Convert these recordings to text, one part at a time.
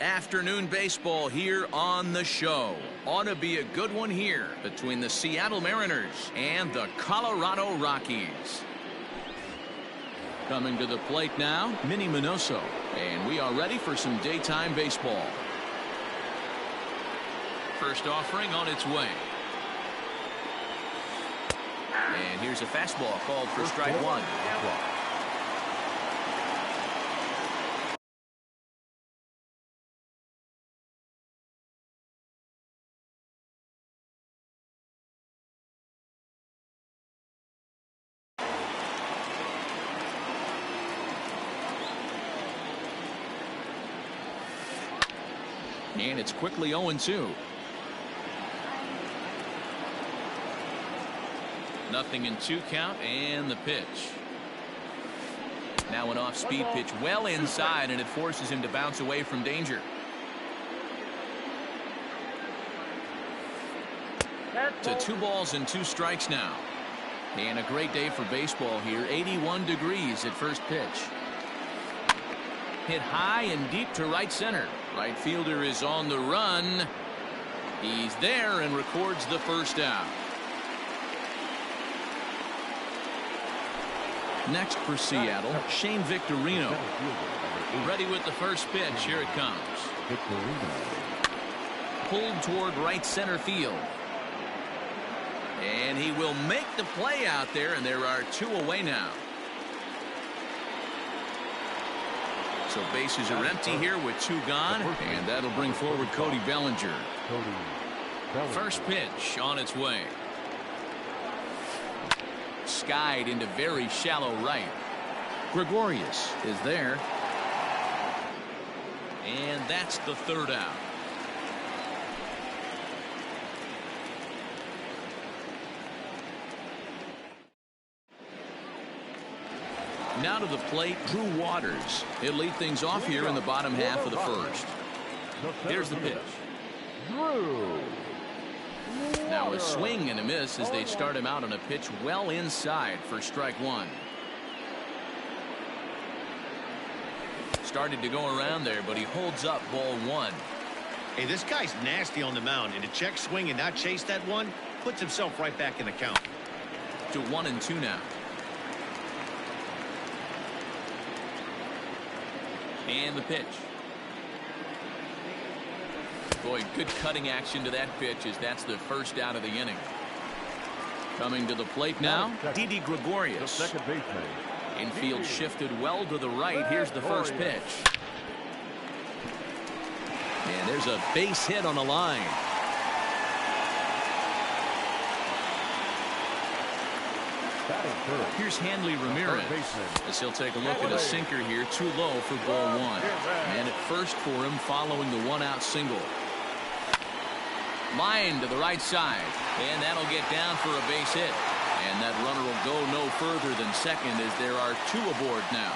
Afternoon baseball here on the show. Ought to be a good one here between the Seattle Mariners and the Colorado Rockies. Coming to the plate now, Minnie Minoso. And we are ready for some daytime baseball. First offering on its way. And here's a fastball called for strike one. And it's quickly 0-2. Nothing in 2 count, and the pitch. Now an off-speed pitch well inside, and it forces him to bounce away from danger. To 2 balls and 2 strikes now. And a great day for baseball here. 81 degrees at first pitch. Hit high and deep to right center. Right fielder is on the run. He's there and records the first out. Next for Seattle, Shane Victorino. Ready with the first pitch. Here it comes. Pulled toward right center field. And he will make the play out there, and there are 2 away now. So bases are empty here with 2 gone, and that'll bring forward Cody Bellinger. First pitch on its way. Skied into very shallow right. Gregorius is there. And that's the 3rd out. Now to the plate, Drew Waters. He'll lead things off here in the bottom half of the first. Here's the pitch. Now a swing and a miss as they start him out on a pitch well inside for strike one. Started to go around there, but he holds up ball one. Hey, this guy's nasty on the mound, and to check swing and not chase that one puts himself right back in the count. To 1-2 now. And the pitch. Boy, good cutting action to that pitch as that's the first out of the inning. Coming to the plate now, Didi Gregorius. Second baseman. Infield shifted well to the right. Here's the first pitch. And there's a base hit on the line. Here's Hanley Ramirez as he'll take a look at a sinker here, too low for ball one. And at first for him following the 1-out single. Line to the right side, and that'll get down for a base hit. And that runner will go no further than second as there are 2 aboard now.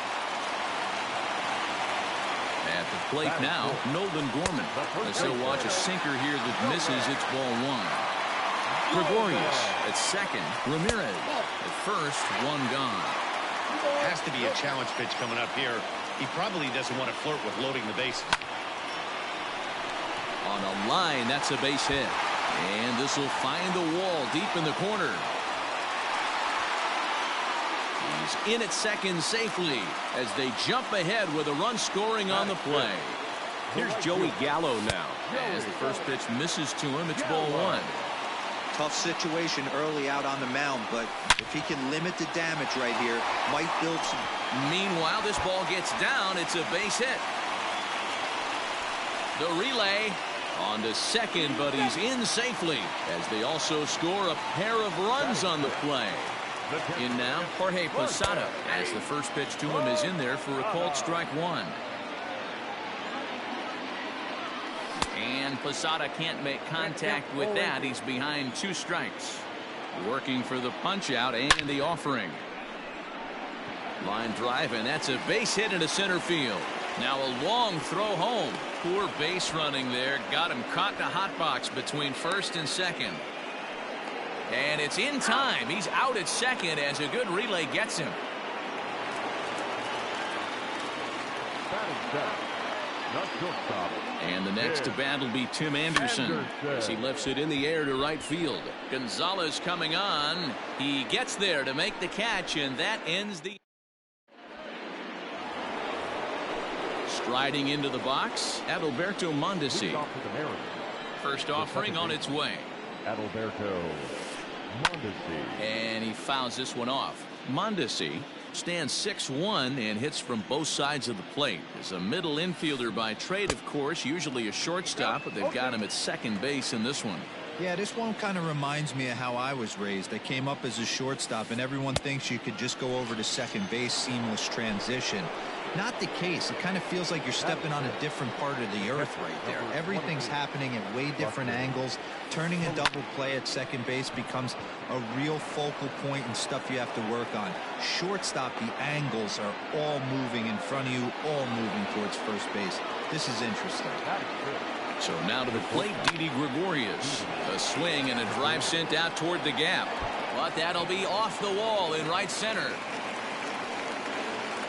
At the plate now, Nolan Gorman. As he'll watch a sinker here that misses. It's ball one. Gregorius at second. Ramirez at first. 1 gone. Has to be a challenge pitch coming up here. He probably doesn't want to flirt with loading the bases. On a line, that's a base hit. And this will find the wall deep in the corner. He's in at second safely as they jump ahead with a run scoring on the play. Here's Joey Gallo now. As the first pitch misses to him, it's ball one. Tough situation early out on the mound, but if he can limit the damage right here, might build some. Meanwhile, this ball gets down. It's a base hit. The relay on to second, but he's in safely as they also score a pair of runs on the play. In now, Jorge Posada as the first pitch to him is in there for a called strike one. And Posada can't make contact with that. He's behind 2 strikes. Working for the punch out and the offering. Line drive, and that's a base hit into center field. Now a long throw home. Poor base running there. Got him caught in a hot box between first and second. And it's in time. He's out at second as a good relay gets him. And the next to bat will be Tim Anderson as he lifts it in the air to right field. Gonzalez coming on. He gets there to make the catch, and that ends the. Striding into the box, Adalberto Mondesi. First offering on its way. Adalberto Mondesi. And he fouls this one off. Mondesi stands 6'1" and hits from both sides of the plate. Is a middle infielder by trade, of course, usually a shortstop, but they've got him at second base in this one. Yeah, this one kind of reminds me of how I was raised. I came up as a shortstop, and everyone thinks you could just go over to second base, seamless transition. Not the case. It kind of feels like you're stepping on a different part of the earth right there. Everything's happening at way different angles. Turning a double play at second base becomes a real focal point and stuff you have to work on. Shortstop, the angles are all moving in front of you, all moving towards first base. This is interesting. So now to the plate, Didi Gregorius. A swing and a drive sent out toward the gap. But that'll be off the wall in right center.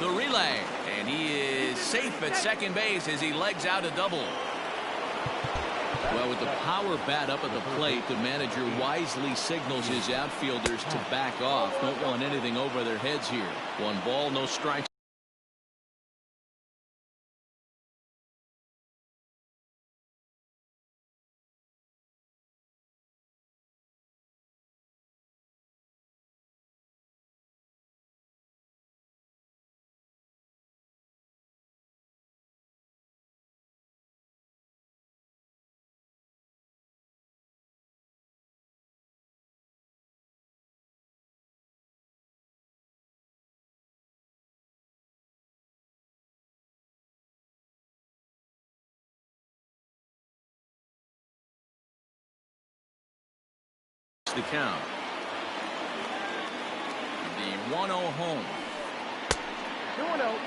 The relay, and he is safe at second base as he legs out a double. Well, with the power bat up at the plate, the manager wisely signals his outfielders to back off. Don't want anything over their heads here. 1 ball, no strikes. The count. The 1-0 home. 2-0.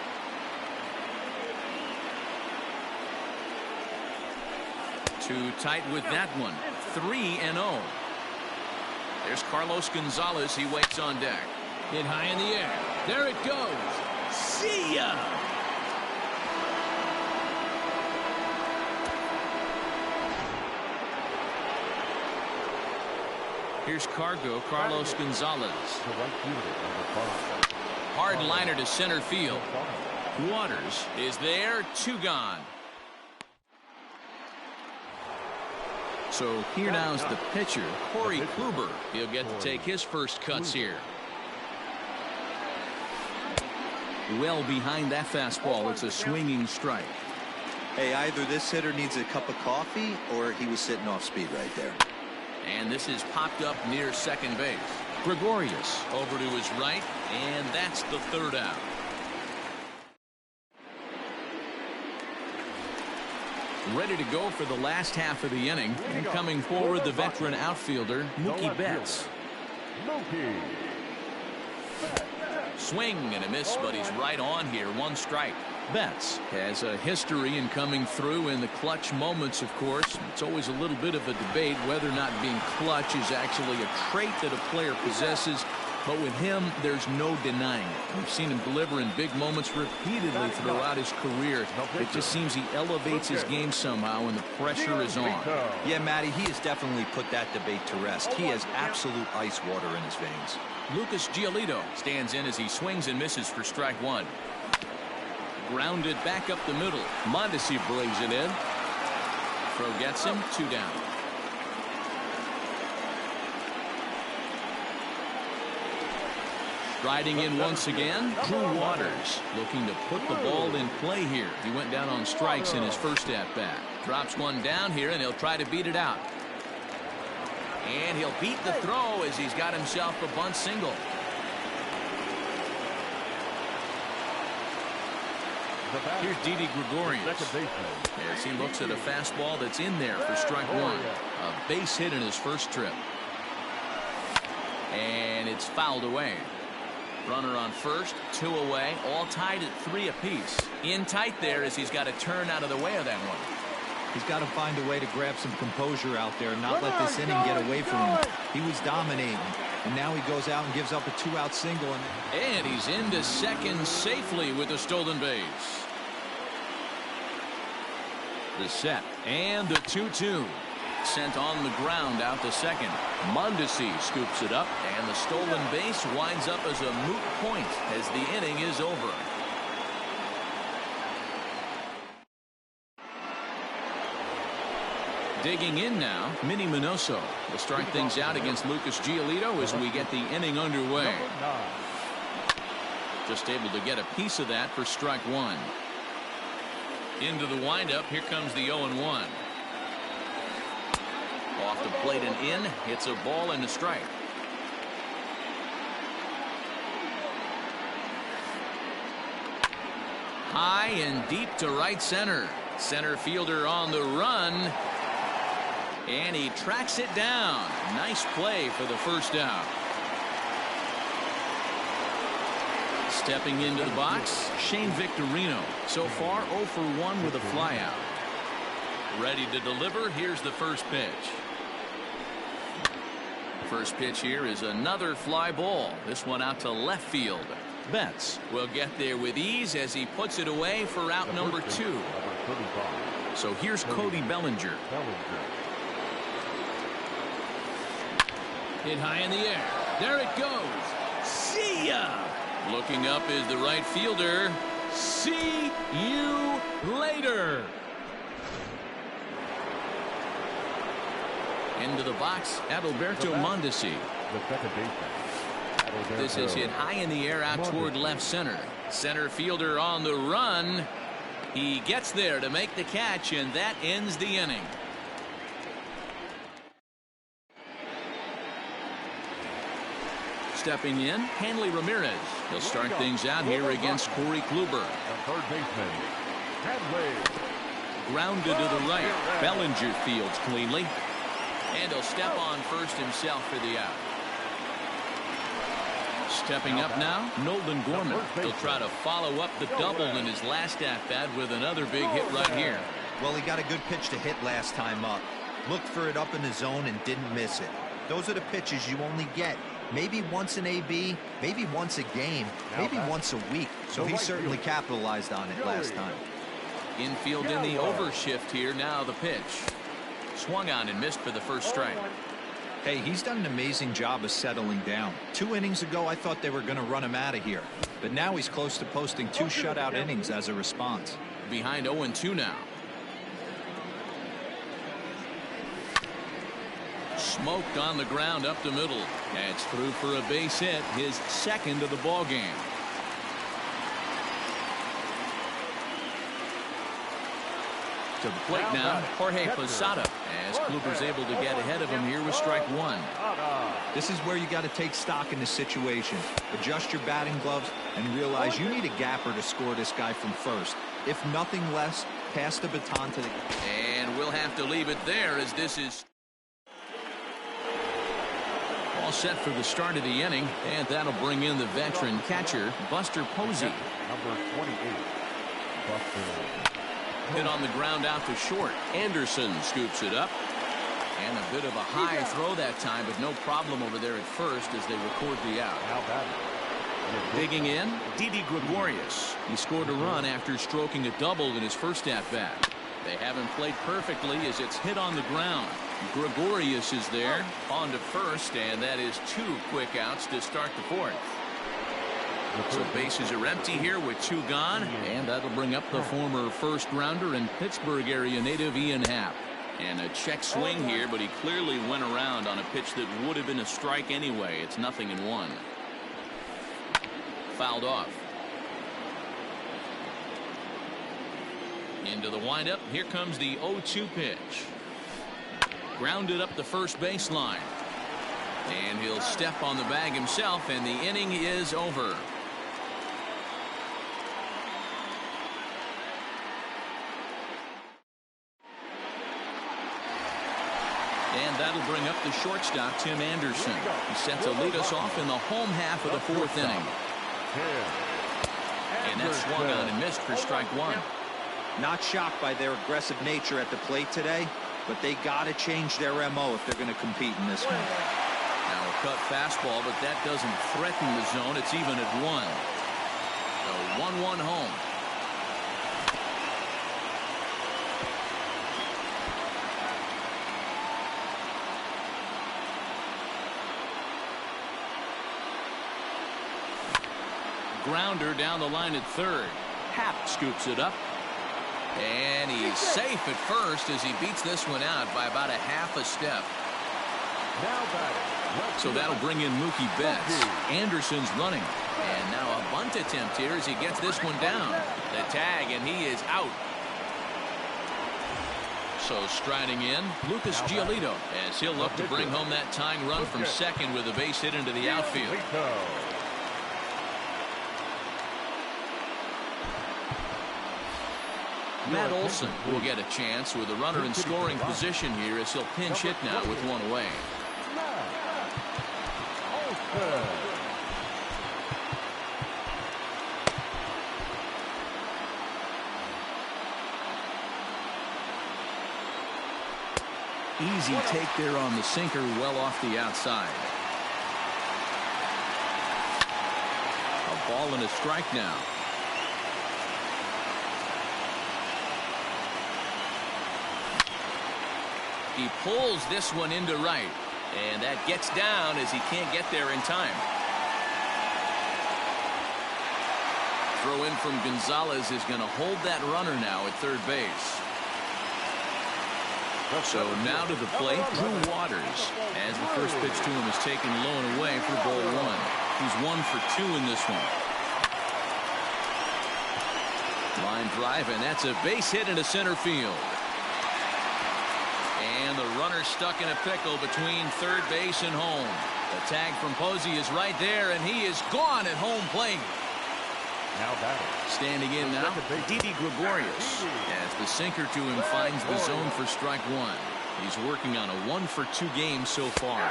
Too tight with that one. 3-0. There's Carlos Gonzalez. He waits on deck. Hit high in the air. There it goes. See ya. Here's Carlos Gonzalez. Hard liner to center field. Waters is there. 2 gone. So here now is the pitcher, Corey Kluber. He'll get to take his first cuts here. Well behind that fastball. It's a swinging strike. Hey, either this hitter needs a cup of coffee or he was sitting off speed right there. And this is popped up near second base. Gregorius over to his right, and that's the 3rd out. Ready to go for the last half of the inning. And coming forward, the veteran outfielder, Mookie Betts. Swing and a miss, but he's right on here. 1 strike. Betts has a history in coming through in the clutch moments, of course. It's always a little bit of a debate whether or not being clutch is actually a trait that a player possesses. But with him, there's no denying it. We've seen him deliver in big moments repeatedly throughout his career. It just seems he elevates his game somehow when the pressure is on. Yeah, Matty, he has definitely put that debate to rest. He has absolute ice water in his veins. Lucas Giolito stands in as he swings and misses for strike 1. Grounded back up the middle. Mondesi brings it in. Throw gets him. 2 down. Striding in once again, Drew Waters looking to put the ball in play here. He went down on strikes in his first at-bat. Drops one down here, and he'll try to beat it out. And he'll beat the throw as he's got himself a bunt single. Here's Didi Gregorius as he looks at a fastball that's in there for strike 1. A base hit in his first trip. And it's fouled away. Runner on first, 2 away, all tied at 3 apiece. In tight there as he's got to turn out of the way of that one. He's got to find a way to grab some composure out there and not let this inning get away from him. He was dominating, and now he goes out and gives up a 2-out single. And he's into second safely with a stolen base. The set and the 2-2. Sent on the ground out to second. Mondesi scoops it up, and the stolen base winds up as a moot point as the inning is over. Digging in now, Minnie Minoso will start things out against Lucas Giolito as we get the inning underway. Just able to get a piece of that for strike one. Into the windup, here comes the 0-1. Off the plate and in, hits a ball and a strike. High and deep to right center. Center fielder on the run. And he tracks it down. Nice play for the first out. Stepping into the box, Shane Victorino. So far 0 for 1 with a flyout. Ready to deliver. Here's the first pitch. First pitch here is another fly ball. This one out to left field. Betts will get there with ease as he puts it away for out number 2. So here's Cody Bellinger. Hit high in the air. There it goes. See ya! Looking up is the right fielder. See you later. Into the box, Adalberto Mondesi. The second baseman. This is hit high in the air out toward left center. Center fielder on the run. He gets there to make the catch, and that ends the inning. Stepping in, Hanley Ramirez. He'll start things out here against Corey Kluber. The third baseman, Hanley. Grounded to the right. Bellinger fields cleanly. And he'll step on first himself for the out. Stepping up now, Nolan Gorman. He'll try to follow up the double in his last at-bat with another big hit right here. Well, he got a good pitch to hit last time up. Looked for it up in the zone and didn't miss it. Those are the pitches you only get maybe once in AB, maybe once a game, maybe once a week. So he certainly capitalized on it last time. Infield in the overshift here. Now the pitch. Swung on and missed for the first strike. Hey, he's done an amazing job of settling down. 2 innings ago, I thought they were going to run him out of here. But now he's close to posting 2 shutout innings as a response. Behind 0-2 now. Smoked on the ground up the middle. That's through for a base hit, his second of the ball game. To the plate now, Jorge Posada, as Kluber's able to get ahead of him here with strike one. This is where you got to take stock in the situation. Adjust your batting gloves and realize you need a gapper to score this guy from first. If nothing less, pass the baton to the... And we'll have to leave it there as this is all set for the start of the inning, and that'll bring in the veteran catcher, Buster Posey. Number 28, Buster. Hit on the ground out to short. Anderson scoops it up. And a bit of a high throw that time, but no problem over there at first as they record the out. Digging in, Didi Gregorius. He scored a run after stroking a double in his first at-bat. They haven't played perfectly as it's hit on the ground. Gregorius is there on to first, and that is 2 quick outs to start the fourth. So bases are empty here with 2 gone, and that'll bring up the former first rounder and Pittsburgh area native Ian Happ. And a check swing here, but he clearly went around on a pitch that would have been a strike anyway. It's 0-1. Fouled off. Into the windup. Here comes the 0-2 pitch. Grounded up the first baseline. And he'll step on the bag himself, and the inning is over. And that'll bring up the shortstop, Tim Anderson. He's set to lead us off in the home half of the 4th inning. And that swung on and missed for strike one. Not shocked by their aggressive nature at the plate today, but they got to change their MO if they're going to compete in this one. Now a cut fastball, but that doesn't threaten the zone. It's even at 1. A 1-1 home. grounder down the line at third. Happ scoops it up. And he's safe at first as he beats this one out by about a half a step. Now batting. So that'll bring in Mookie Betts. Anderson's running. And now a bunt attempt here as he gets this one down. The tag, and he is out. So striding in, Lucas Giolito, as he'll look to bring home that tying run from second with a base hit into the outfield. Matt Olson will get a chance with a runner in scoring position here as he'll pinch hit now with one away. Easy take there on the sinker, well off the outside. A ball and a strike now. He pulls this one into right, and that gets down as he can't get there in time. Throw in from Gonzalez is going to hold that runner now at third base. So now to the plate, Drew Waters, as the first pitch to him is taken low and away for ball one. He's 1 for 2 in this one. Line drive, and that's a base hit into center field. And the runner stuck in a pickle between third base and home. The tag from Posey is right there, and he is gone at home plate. Now batting. Standing in now, Didi Gregorius, as the sinker to him finds the zone for strike one. He's working on a 1 for 2 game so far.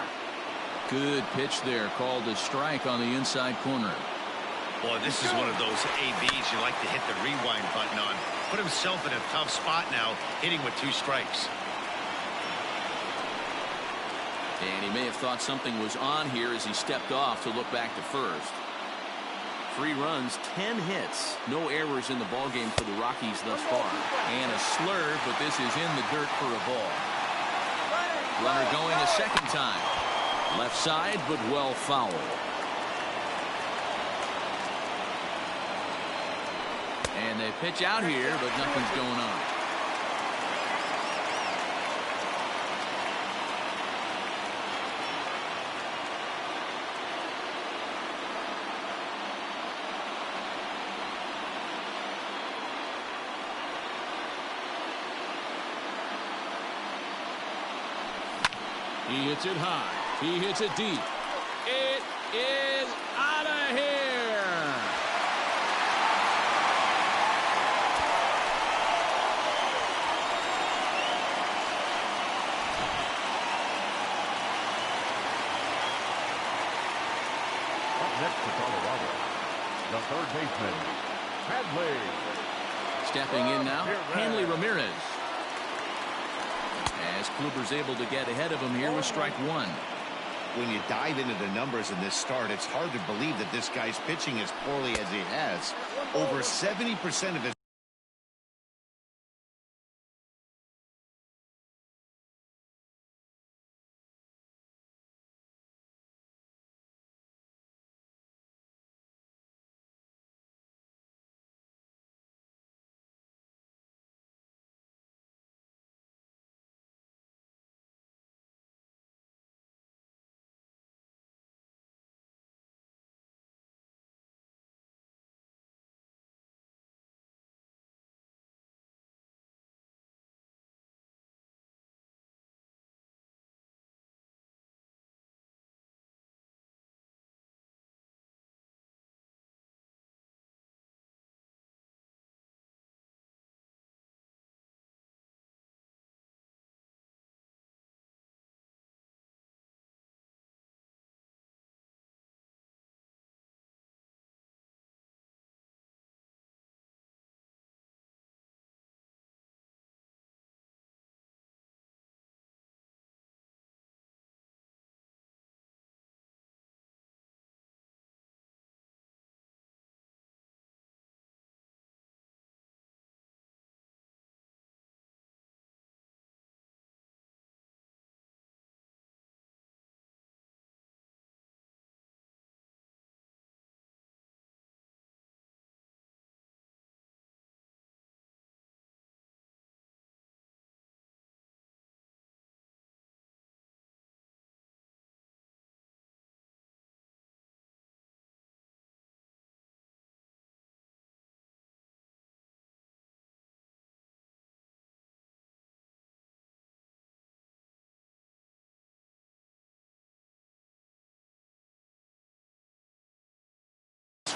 Good pitch there, called a strike on the inside corner. Boy, this is one of those ABs you like to hit the rewind button on. Put himself in a tough spot now, hitting with 2 strikes. And he may have thought something was on here as he stepped off to look back to first. 3 runs, 10 hits, no errors in the ballgame for the Rockies thus far. And a slurve, but this is in the dirt for a ball. Runner going a second time. Left side, but well fouled. And they pitch out here, but nothing's going on. He hits it high. He hits it deep. It is out of here. Up next for Colorado, the third baseman, Hanley. Stepping in now, Hanley Ramirez. As Kluber's able to get ahead of him here with strike one. When you dive into the numbers in this start, it's hard to believe that this guy's pitching as poorly as he has. Over 70% of his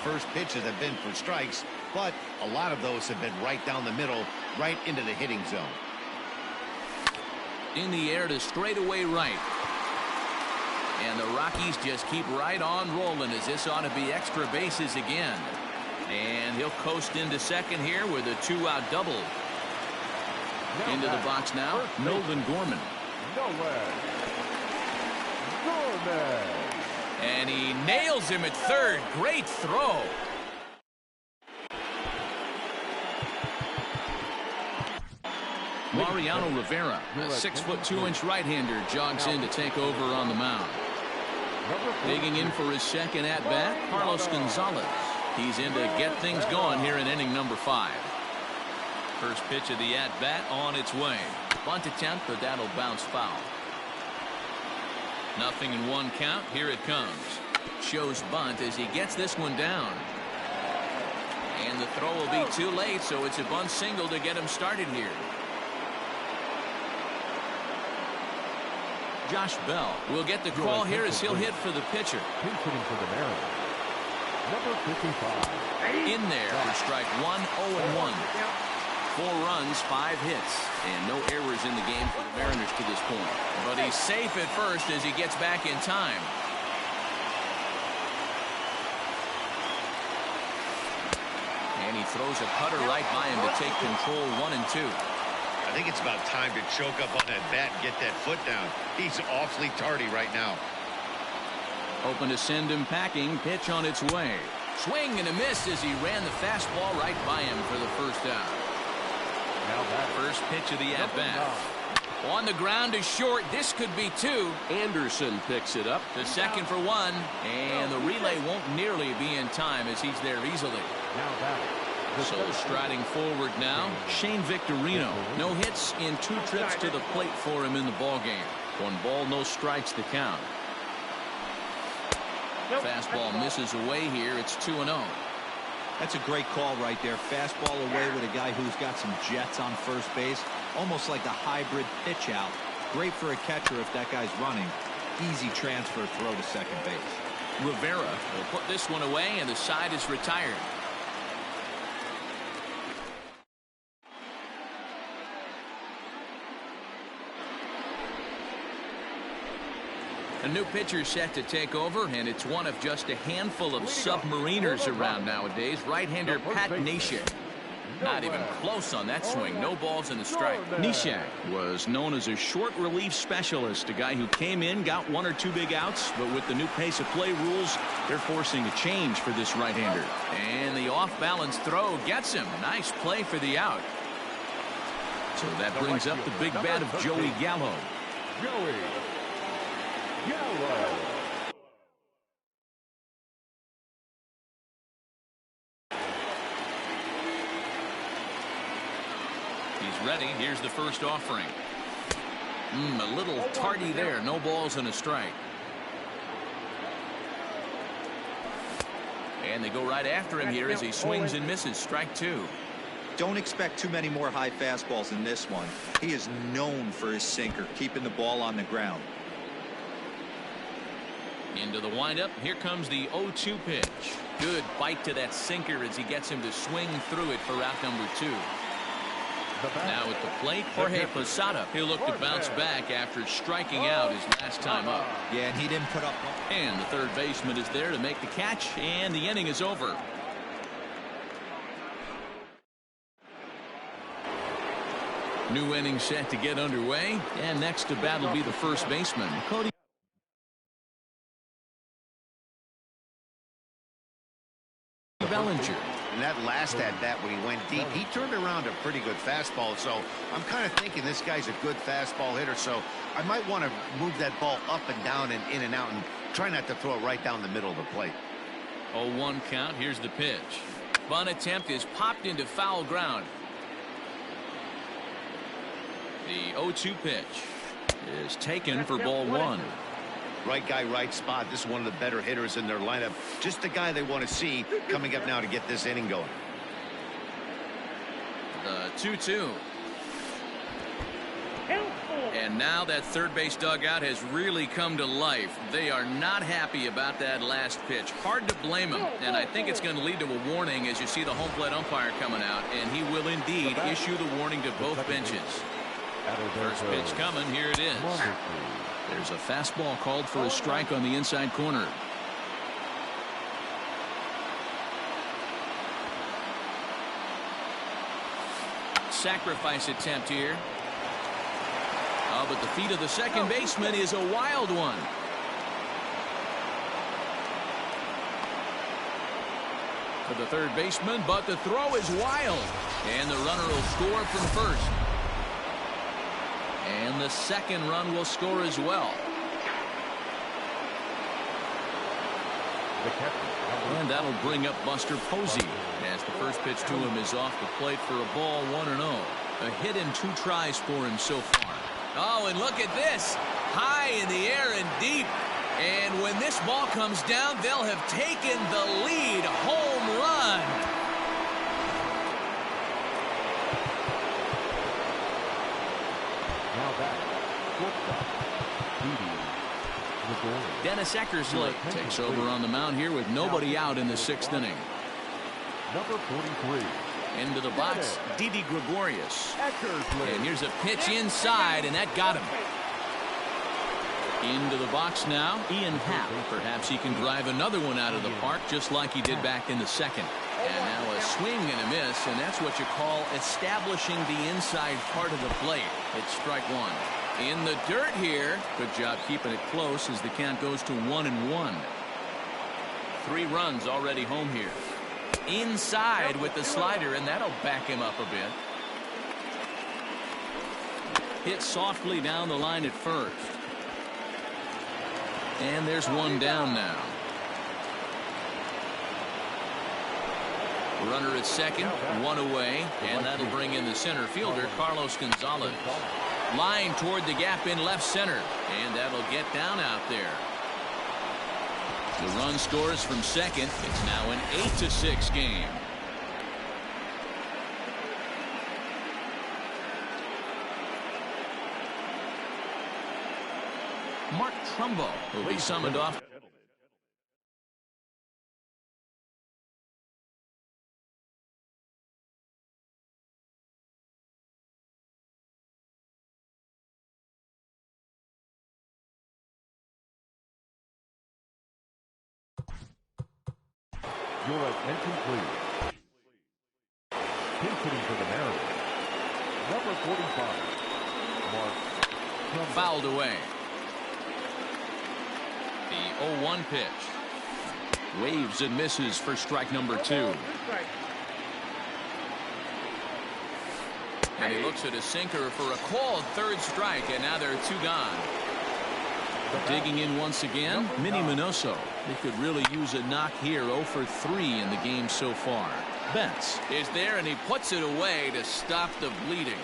first pitches have been for strikes, but a lot of those have been right down the middle, right into the hitting zone. In the air to straightaway right. And the Rockies just keep right on rolling, as this ought to be extra bases again. And he'll coast into second here with a 2-out double. Into the box now, Nolan Gorman. And he nails him at third. Great throw. Mariano Rivera, a 6'2" right-hander, jogs in to take over on the mound. Digging in for his second at-bat, Carlos Gonzalez. He's in to get things going here in inning number 5. First pitch of the at-bat on its way. Bunt attempt, but that'll bounce foul. 0-1 count. Here it comes. Shows bunt as he gets this one down. And the throw will be too late, so it's a bunt single to get him started here. Josh Bell will get the call here as he'll hit for the pitcher. He's hitting for the Mariners. Number 55. In there for strike 1, 0-1. 4 runs, 5 hits, and no errors in the game for the Mariners to this point. But he's safe at first as he gets back in time. And he throws a cutter right by him to take control 1 and 2. I think it's about time to choke up on that bat and get that foot down. He's awfully tardy right now. Open to send him packing. Pitch on its way. Swing and a miss as he ran the fastball right by him for the first out. First pitch of the at-bat. On the ground is short. This could be 2. Anderson picks it up to second for 1. And the relay won't nearly be in time as he's there easily. So striding forward now, Shane Victorino. No hits in 2 trips to the plate for him in the ballgame. 1 ball, no strikes to count. Fastball misses away here. It's 2-0. That's a great call right there. Fastball away with a guy who's got some jets on first base. Almost like a hybrid pitch out. Great for a catcher if that guy's running. Easy transfer throw to second base. Rivera will put this one away, and the side is retired. A new pitcher set to take over, and it's one of just a handful of submariners around nowadays. Right-hander Pat Neshek. Not even close on that swing. No balls and a strike. Neshek was known as a short relief specialist, a guy who came in, got 1 or 2 big outs, but with the new pace of play rules, they're forcing a change for this right-hander. And the off-balance throw gets him. Nice play for the out. So that brings up the big bat of Joey Gallo. Gallo. He's ready. Here's the first offering. A little tardy there. No balls and a strike. And they go right after him here as he swings and misses. Strike 2. Don't expect too many more high fastballs in this one. He is known for his sinker, keeping the ball on the ground. Into the windup. Here comes the 0-2 pitch. Good bite to that sinker as he gets him to swing through it for out number 2. Now at the plate, Jorge Posada. He'll look to bounce back after striking out his last time up. Yeah, and he didn't put up. And the third baseman is there to make the catch, and the inning is over. New inning set to get underway, and next to bat will be the first baseman, Cody Bellinger. And that last at-bat when he went deep, he turned around a pretty good fastball. So I'm kind of thinking this guy's a good fastball hitter. So I might want to move that ball up and down and in and out and try not to throw it right down the middle of the plate. 0-1 count. Here's the pitch. Bunt attempt is popped into foul ground. The 0-2 pitch is taken for ball 1. Right guy, right spot. This is one of the better hitters in their lineup. Just the guy they want to see coming up now to get this inning going. The 2-2. And now that third base dugout has really come to life. They are not happy about that last pitch. Hard to blame them. And I think it's going to lead to a warning as you see the home plate umpire coming out. And he will indeed issue the warning to both benches. First pitch coming. Here it is. There's a fastball called for a strike on the inside corner. Sacrifice attempt here. Oh, but the feet of the second baseman is a wild one. To the third baseman, but the throw is wild. And the runner will score from first. And the second run will score as well. And that'll bring up Buster Posey as the first pitch to him is off the plate for a ball 1-0. A hit and 2 tries for him so far. Oh, and look at this. High in the air and deep. And when this ball comes down, they'll have taken the lead. Home run. Now back. Dennis Eckersley takes over on the mound here with nobody out in the 6th inning. Number 43. Into the box, Didi Gregorius. And here's a pitch inside, and that got him. Into the box now, Ian Happ. Perhaps he can drive another one out of the park just like he did back in the 2nd. And now a swing and a miss, and that's what you call establishing the inside part of the plate. It's strike one. In the dirt here. Good job keeping it close as the count goes to 1-1. 3 runs already home here. Inside with the slider, and that'll back him up a bit. Hit softly down the line at first. And there's one down now. Runner at second, 1 away, and that'll bring in the center fielder, Carlos Gonzalez. Line toward the gap in left center, and that'll get down out there. The run scores from second. It's now an 8-6 game. Mark Trumbo will be summoned off. Your attention, please. Pinch hitting for the Mariners. Number 45. Mark Trumbo. Fouled away. The 0-1 pitch. Waves and misses for strike number 2. And he looks at a sinker for a called third strike, and now there are 2 gone. Digging in once again, Minnie Minoso. They could really use a knock here. 0 for 3 in the game so far. Betts is there, and he puts it away to stop the bleeding.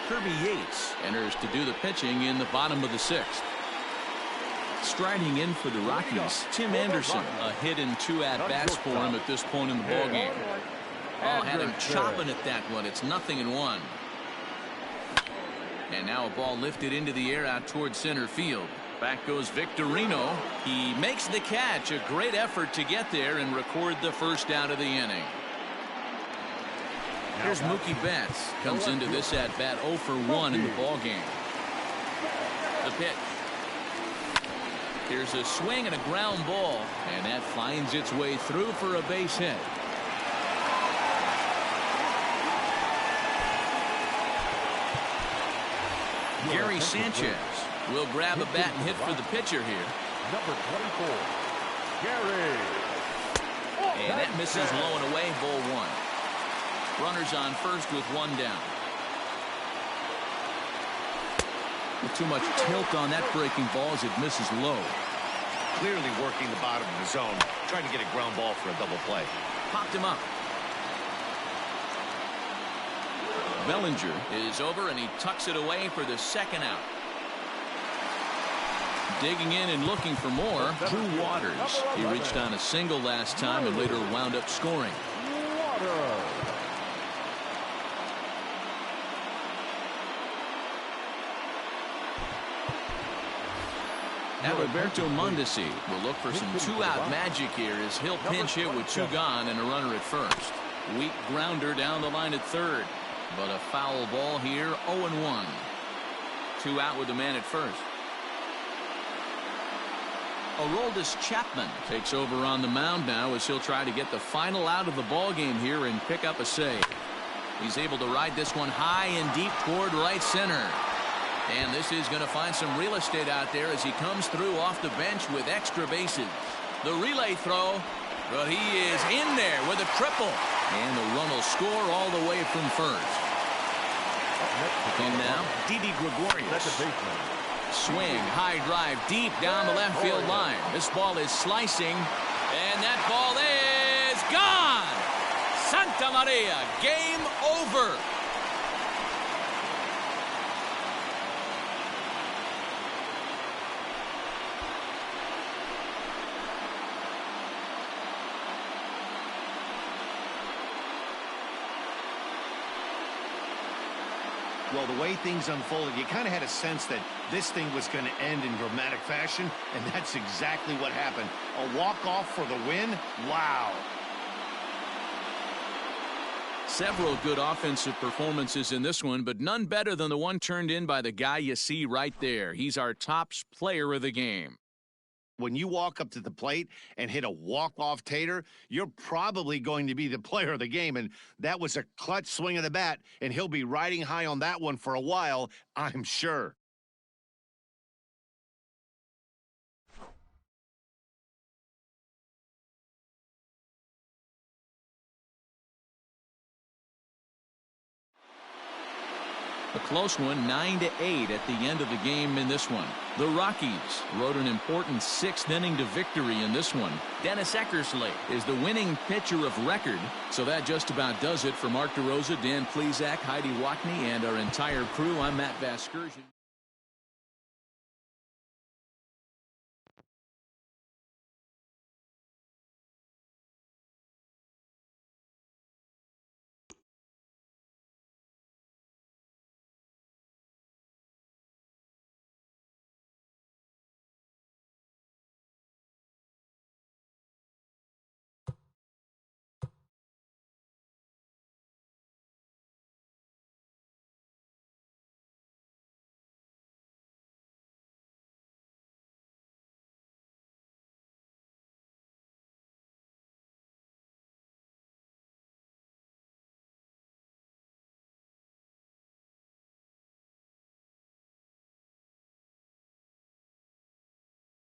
Kirby Yates enters to do the pitching in the bottom of the 6th. Striding in for the Rockies, Tim Anderson. A hit and 2 at-bats for him at this point in the ballgame. Oh, had him chopping at that one. It's 0-1. And now a ball lifted into the air out towards center field. Back goes Victorino. He makes the catch. A great effort to get there and record the first out of the inning. Here's Mookie Betts. Comes into this at bat 0 for 1 in the ballgame. The pitch. Here's a swing and a ground ball, and that finds its way through for a base hit. Gary Sanchez will grab a bat and hit for the pitcher here. Number 24. Gary. And that misses low and away, ball 1. Runners on first with 1 down. With too much tilt on that breaking ball as it misses low. Clearly working the bottom of the zone, trying to get a ground ball for a double play. Popped him up. Bellinger is over, and he tucks it away for the second out. Digging in and looking for more, Drew Waters. He reached on a single last time and later wound up scoring. Alberto Mondesi will look for some two-out magic here as he'll pinch hit with two gone and a runner at first. Weak grounder down the line at third, but a foul ball here. 0-1. Two out with the man at first. Aroldis Chapman takes over on the mound now as he'll try to get the final out of the ball game here and pick up a save. He's able to ride this one high and deep toward right center. And this is going to find some real estate out there as he comes through off the bench with extra bases. The relay throw, but he is in there with a triple. And the run will score all the way from first. And now, Didi Gregorius. Swing, high drive, deep down the left field line. This ball is slicing, and that ball is gone! Santa Maria, game over. Well, the way things unfolded, you kind of had a sense that this thing was going to end in dramatic fashion, and that's exactly what happened. A walk-off for the win? Wow. Several good offensive performances in this one, but none better than the one turned in by the guy you see right there. He's our top player of the game. When you walk up to the plate and hit a walk-off tater, you're probably going to be the player of the game, and that was a clutch swing of the bat, and he'll be riding high on that one for a while, I'm sure. A close one, 9-8 at the end of the game in this one. The Rockies rode an important sixth inning to victory in this one. Dennis Eckersley is the winning pitcher of record. So that just about does it for Mark DeRosa, Dan Plesac, Heidi Wackney, and our entire crew. I'm Matt Vasgersian.